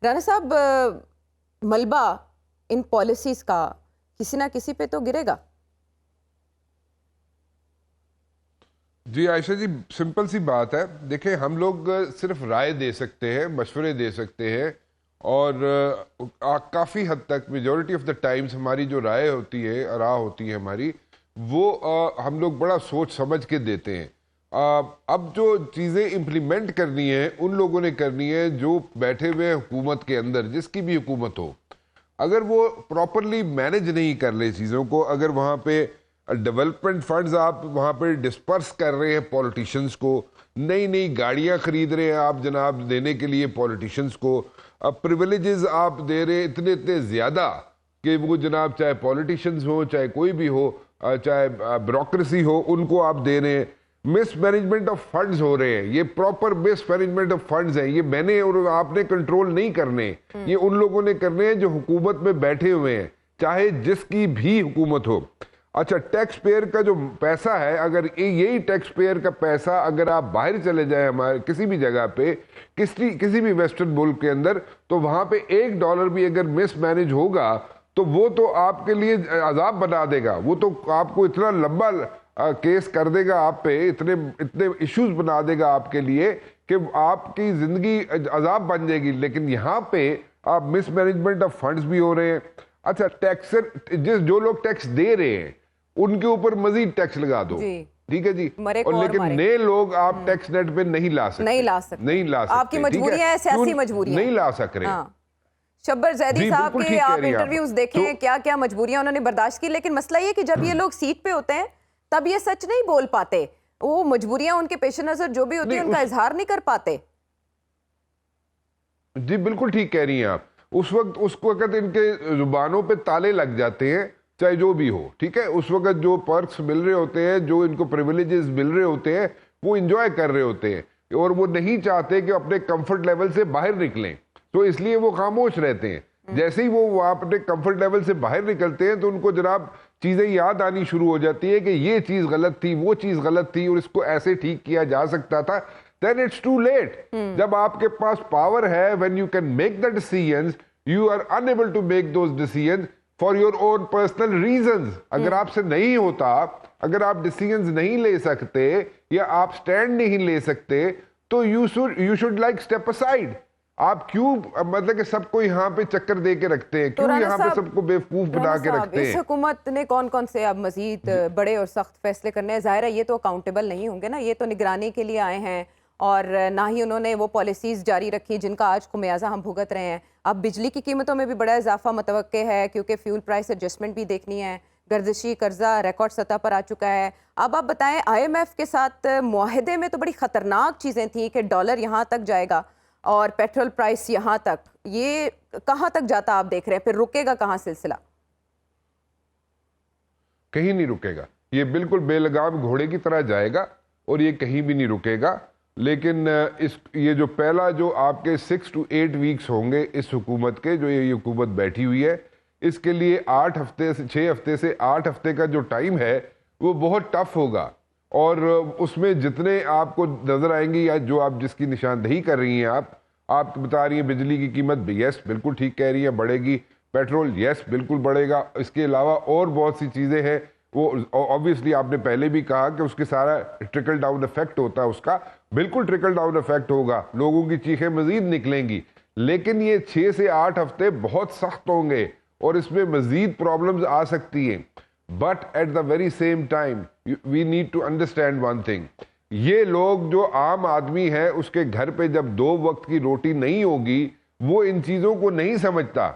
राना साहब, मलबा इन पॉलिसीज का किसी ना किसी पे तो गिरेगा। जी आयशा जी, सिंपल सी बात है। देखें, हम लोग सिर्फ राय दे सकते हैं, मशवरे दे सकते हैं, और काफ़ी हद तक मेजॉरिटी ऑफ द टाइम्स हमारी जो राय होती है, राह होती है हमारी, वो हम लोग बड़ा सोच समझ के देते हैं। अब जो चीज़ें इम्प्लीमेंट करनी है उन लोगों ने करनी है जो बैठे हुए हैं हुकूमत के अंदर, जिसकी भी हुकूमत हो। अगर वो प्रॉपरली मैनेज नहीं कर ले चीज़ों को, अगर वहाँ पे डेवलपमेंट फंड्स आप वहाँ पे डिस्पर्स कर रहे हैं पॉलिटिशियंस को, नई नई गाड़ियाँ खरीद रहे हैं आप जनाब देने के लिए पॉलिटिशियंस को, अब प्रिविलेजेस आप दे रहे हैं इतने इतने ज़्यादा कि वो जनाब चाहे पॉलिटिशियंस हो, चाहे कोई भी हो, चाहे ब्यूरोक्रेसी हो, उनको आप दे रहे हैं। मिसमैनेजमेंट ऑफ फंड्स हो रहे हैं, ये प्रॉपर मिसमैनेजमेंट ऑफ फंड्स हैं। ये मैंने और आपने कंट्रोल नहीं करने, ये उन लोगों ने करने हैं जो हुकूमत में बैठे हुए हैं, चाहे जिसकी भी हुकूमत हो। अच्छा, टैक्स पेयर का जो पैसा है, अगर यही टैक्स पेयर का पैसा अगर आप बाहर चले जाए हमारे किसी भी जगह पे, किसी भी वेस्टर्न मुल्क के अंदर, तो वहां पे $1 भी अगर मिसमैनेज होगा तो वो तो आपके लिए अजाब बना देगा। वो तो आपको इतना लंबा केस कर देगा आप पे, इतने इतने इश्यूज बना देगा आपके लिए कि आपकी जिंदगी अजाब बन जाएगी। लेकिन यहाँ पे आप मिसमैनेजमेंट ऑफ फंड्स भी हो रहे हैं। अच्छा, टैक्स जो लोग टैक्स दे रहे हैं उनके ऊपर मजीद टैक्स लगा दो, ठीक है जी, और लेकिन नए लोग आप टैक्स नेट पे नहीं ला सकते, नहीं ला सकते। आपकी मजबूरियां है, सियासी मजबूरियां नहीं ला सक रहे। हाँ। शब्बर जैदी साहब के आप इंटरव्यूज देखें, क्या क्या मजबूरियां उन्होंने बर्दाश्त की, लेकिन मसला ये कि जब ये लोग सीट पे होते हैं तब ये सच नहीं बोल पाते, वो मजबूरियां उनके पेश नजर जो भी होती है उनका इजहार नहीं कर पाते। जी बिल्कुल ठीक कह रही हैं आप। उस वक्त इनके जुबानों पे ताले लग जाते हैं, चाहे जो भी हो, ठीक है। उस वक्त जो पर्क्स मिल रहे होते हैं, जो इनको प्रिविलेजेस मिल रहे होते हैं, वो इंजॉय कर रहे होते हैं, और वो नहीं चाहते कि अपने कंफर्ट लेवल से बाहर निकलें, तो इसलिए वो खामोश रहते हैं। जैसे ही वो अपने कंफर्ट लेवल से बाहर निकलते हैं तो उनको जनाब चीजें याद आनी शुरू हो जाती है कि ये चीज गलत थी, वो चीज गलत थी, और इसको ऐसे ठीक किया जा सकता था। Then it's too late. जब आपके पास पावर है, when you can make the decisions, you are unable to make those decisions for your own personal reasons. अगर आपसे नहीं होता, अगर आप डिसीजंस नहीं ले सकते या आप स्टैंड नहीं ले सकते, तो you should like step aside. आप क्यों मतलब कि सबको यहाँ पे चक्कर दे के रखते हैं, क्यों यहाँ पे सबको बेवकूफ बना के रखते हैं? इस हुकूमत ने कौन कौन से अब मजीद बड़े और सख्त फैसले करने हैं? जाहिर है ये तो अकाउंटेबल नहीं होंगे ना, ये तो निगरानी के लिए आए हैं, और ना ही उन्होंने वो पॉलिसीज जारी रखी जिनका आज खुमियाजा हम भुगत रहे हैं। अब बिजली की कीमतों में भी बड़ा इजाफा मुतवक्के है, क्योंकि फ्यूल प्राइस एडजस्टमेंट भी देखनी है, गर्दिशी कर्जा रिकॉर्ड सतह पर आ चुका है। अब आप बताएं, IMF के साथ मुआहदे में तो बड़ी खतरनाक चीजें थी कि डॉलर यहाँ तक जाएगा और पेट्रोल प्राइस यहाँ तक, ये कहाँ तक जाता आप देख रहे हैं? फिर रुकेगा कहाँ सिलसिला? कहीं नहीं रुकेगा, ये बिल्कुल बेलगाम घोड़े की तरह जाएगा और ये कहीं भी नहीं रुकेगा। लेकिन ये जो पहला जो आपके 6 to 8 वीक्स होंगे इस हुकूमत के, जो ये हुकूमत बैठी हुई है, इसके लिए 6 हफ्ते से 8 हफ्ते का जो टाइम है वो बहुत टफ होगा। और उसमें जितने आपको नजर आएंगी या जो आप जिसकी निशानदेही कर रही हैं, आप बता रही हैं बिजली की कीमत, यस बिल्कुल ठीक कह रही है, बढ़ेगी। पेट्रोल, यस बिल्कुल बढ़ेगा। इसके अलावा और बहुत सी चीज़ें हैं, वो ऑब्वियसली आपने पहले भी कहा कि उसके सारा ट्रिकल डाउन इफेक्ट होता है, उसका बिल्कुल ट्रिकल डाउन इफेक्ट होगा, लोगों की चीखें मजीद निकलेंगी। लेकिन ये 6 से 8 हफ्ते बहुत सख्त होंगे और इसमें मजीद प्रॉब्लम्स आ सकती हैं। But at the very same time we need to understand one thing, ये लोग जो आम आदमी है उसके घर पे जब 2 वक्त की रोटी नहीं होगी, वो इन चीजों को नहीं समझता।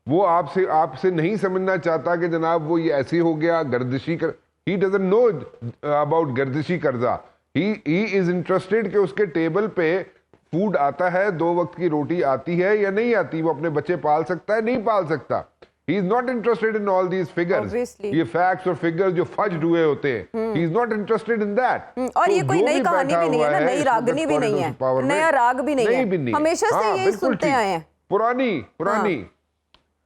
वो आपसे नहीं समझना चाहता कि जनाब वो ये ऐसे हो गया, गर्दिशी कर, ही डजंट नो अबाउट गर्दिशी कर्जा। ही इज इंटरेस्टेड कि उसके टेबल पे फूड आता है, 2 वक्त की रोटी आती है या नहीं आती, वो अपने बच्चे पाल सकता है नहीं पाल सकता। He is not interested in all these figures. ये facts और figures जो फज्ड हुए होते हैं, he is not interested in that. और ये कोई नई कहानी भी नहीं है ना, नई रागनी भी नहीं है, नया राग भी नहीं है, हमेशा से यही सुनते आए हैं।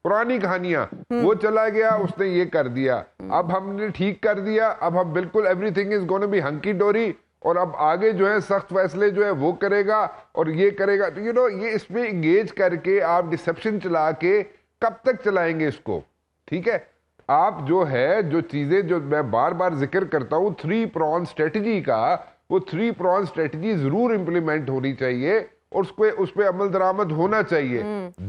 पुरानी कहानियां, वो चला गया, उसने ये कर दिया, अब हमने ठीक कर दिया, अब हम बिल्कुल everything is going to be hunky dory और अब आगे जो है सख्त फैसले जो है वो करेगा और ये करेगा, तो ये इसमें एंगेज करके आप डिसेप्शन चला के कब तक चलाएंगे इसको? ठीक है, आप जो चीजें जो मैं बार बार जिक्र करता हूं 3 प्रॉन स्ट्रेटजी का, वो 3 प्रॉन स्ट्रेटजी जरूर इंप्लीमेंट होनी चाहिए और उस पे अमल दरामद होना चाहिए।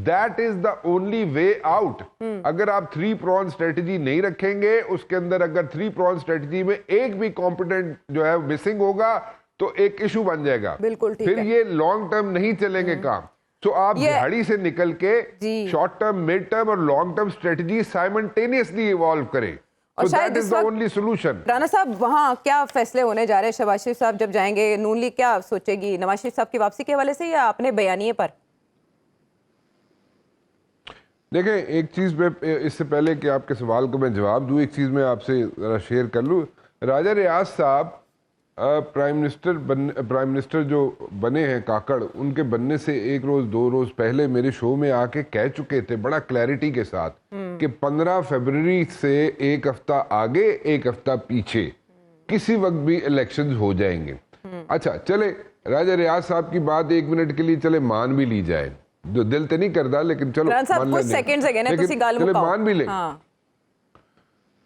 That is the only way out. अगर आप 3 प्रॉन स्ट्रेटजी नहीं रखेंगे, उसके अंदर अगर 3 प्रॉन स्ट्रेटजी में एक भी कॉम्पिटेंट जो है मिसिंग होगा तो एक इशू बन जाएगा, बिल्कुल ठीक फिर है। ये लॉन्ग टर्म नहीं चलेंगे काम। तो आप दिहाड़ी से निकल के शॉर्ट टर्म, मिड टर्म और long term strategy simultaneously evolve करें। और So शायद that is इस the वक्त only solution। राना साहब वहाँ क्या फैसले होने जा रहे हैं? शहबाज शरीफ साहब जब जाएंगे, नून लीग क्या सोचेगी नवाज शरीफ साहब की वापसी के हवाले से या अपने बयानिए पर? देखें, एक चीज में इससे पहले कि आपके सवाल को मैं जवाब दूं, एक चीज मैं आपसे जरा शेयर कर लूं। राजा रियाज साहब प्राइम मिनिस्टर जो बने हैं काकड़, उनके बनने से 1 रोज 2 रोज पहले मेरे शो में आके कह चुके थे बड़ा क्लैरिटी के साथ कि 15 फरवरी से 1 हफ्ता आगे 1 हफ्ता पीछे किसी वक्त भी इलेक्शंस हो जाएंगे। अच्छा चले, राजा रियाज साहब की बात 1 मिनट के लिए चले मान भी ली जाए, जो दिल तो नहीं करता लेकिन चलो मान भी ले।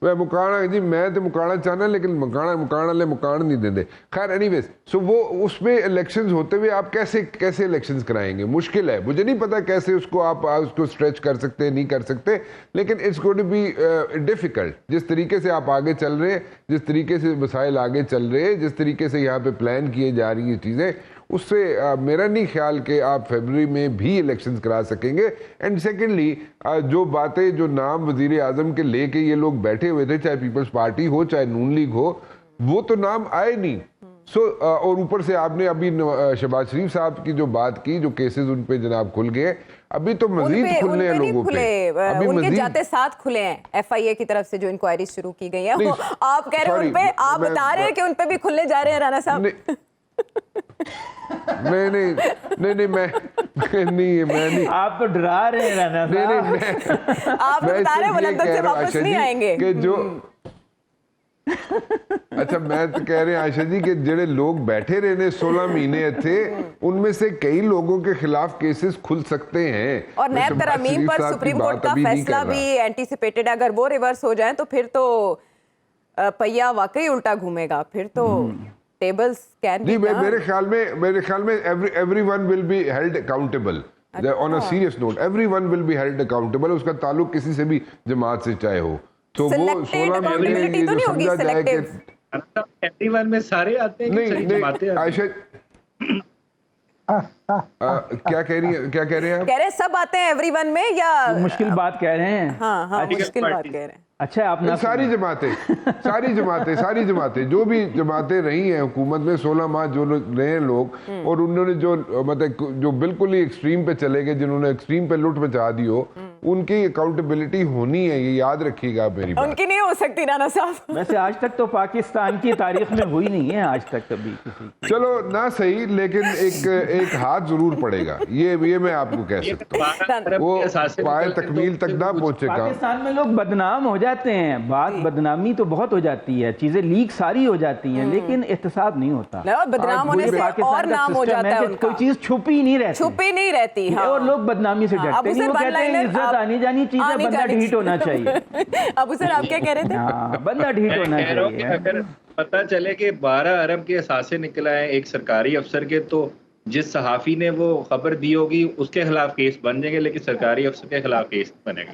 वह मुकाना जी, मैं तो मुकाना चाहना लेकिन मुकाना ले मुकान नहीं देते। खैर एनीवेज, सो वो उसमें इलेक्शंस होते हुए आप कैसे इलेक्शंस कराएंगे? मुश्किल है, मुझे नहीं पता कैसे उसको आप उसको स्ट्रेच कर सकते हैं, नहीं कर सकते, लेकिन it's going to be difficult. जिस तरीके से आप आगे चल रहे हैं, जिस तरीके से मसाइल आगे चल रहे हैं, जिस तरीके से यहाँ पे प्लान किए जा रही है चीज़ें, उससे मेरा नहीं ख्याल कि आप फरवरी में भी इलेक्शंस करा सकेंगे। एंड सेकेंडली, जो बातें जो नाम वजीर आजम के लेके ये लोग बैठे हुए थे, चाहे पीपल्स पार्टी हो चाहे नून लीग हो, वो तो नाम आए नहीं। सो और ऊपर से आपने अभी शहबाज शरीफ साहब की जो बात की, जो केसेस उन पे जनाब खुल गए, अभी तो मजीद खुलने हैं लोगों पे। अभी उनके जाते साथ खुले हैं FIA की तरफ से जो इंक्वायरी शुरू की गई है। आप कह रहे हैं उन पे, आप बता रहे हैं कि उन पे भी खुलने जा रहे हैं राना साहब? नहीं, आप तो डरा रहे हैं राना साहब। आप बता रहे हैं लंदन से वापस नहीं आएंगे कि जो अच्छा, मैं तो कह रहे हैं आयशा जी कि जेड़े लोग बैठे रहे ने 16 महीने थे, उनमें से कई लोगों के खिलाफ केसेस खुल सकते हैं। और नैब तरमीम पर सुप्रीम कोर्ट का फैसला भी एंटीसिपेटेड है। अगर वो रिवर्स हो जाए तो फिर तो पहिया वाकई उल्टा घूमेगा, फिर तो टेबल्स कैन बी टर्न। मेरे ख्याल में everyone will be held accountable on a serious note. Everyone will be held accountable, उसका ताल्लुक किसी से भी जमात से चाहे हो। तो वो 16 महीने तो नहीं होगी सिलेक्टिव। एवरीवन में सारे आते हैं कि नहीं आयशा क्या कह रही है, क्या कह रहे हैं आप? कह रहे हैं सब आते हैं एवरीवन में, या मुश्किल बात कह रहे हैं? हाँ मुश्किल बात कह रहे हैं। अच्छा, आप सारी जमातें जो भी जमातें रही हैं हुकूमत में 16 माह, जो रहे लोग, और उन्होंने जो मतलब जो बिल्कुल ही एक्सट्रीम पे चले गए, जिन्होंने एक्सट्रीम पे लुट मचा दी हो, उनकी अकाउंटेबिलिटी होनी है, ये याद रखिएगा मेरी बात। उनकी नहीं हो सकती राना साहब। वैसे आज तक तो पाकिस्तान की तारीख में हुई नहीं है आज तक कभी किसी। चलो ना सही, लेकिन एक हाथ जरूर पड़ेगा, ये मैं आपको कह सकता हूँ। वो पाए तकमील तक ना पहुंचेगा। पाकिस्तान में लोग बदनाम हो जाते हैं, बात बदनामी तो बहुत हो जाती है, चीजें लीक सारी हो जाती हैं, लेकिन एहतसाब नहीं होता। बदनाम होने से और नाम हो जाता है उनका। कोई चीज छुपी नहीं रहती, हाँ। और लोग बदनामी से डरते हैं। वो कहते हैं इज्जत आनी जानी चीज है, बंदा ढीठ होना चाहिए। अब सर आप क्या कह रहे थे? हाँ, बंदा ढीठ होना चाहिए। अगर पता चले कि 12 अरब के असासे निकला है एक सरकारी अफसर के, तो जिस सहाफी ने वो खबर दी होगी उसके खिलाफ केस बन जाएंगे, लेकिन सरकारी अफसर के खिलाफ केस बनेगा।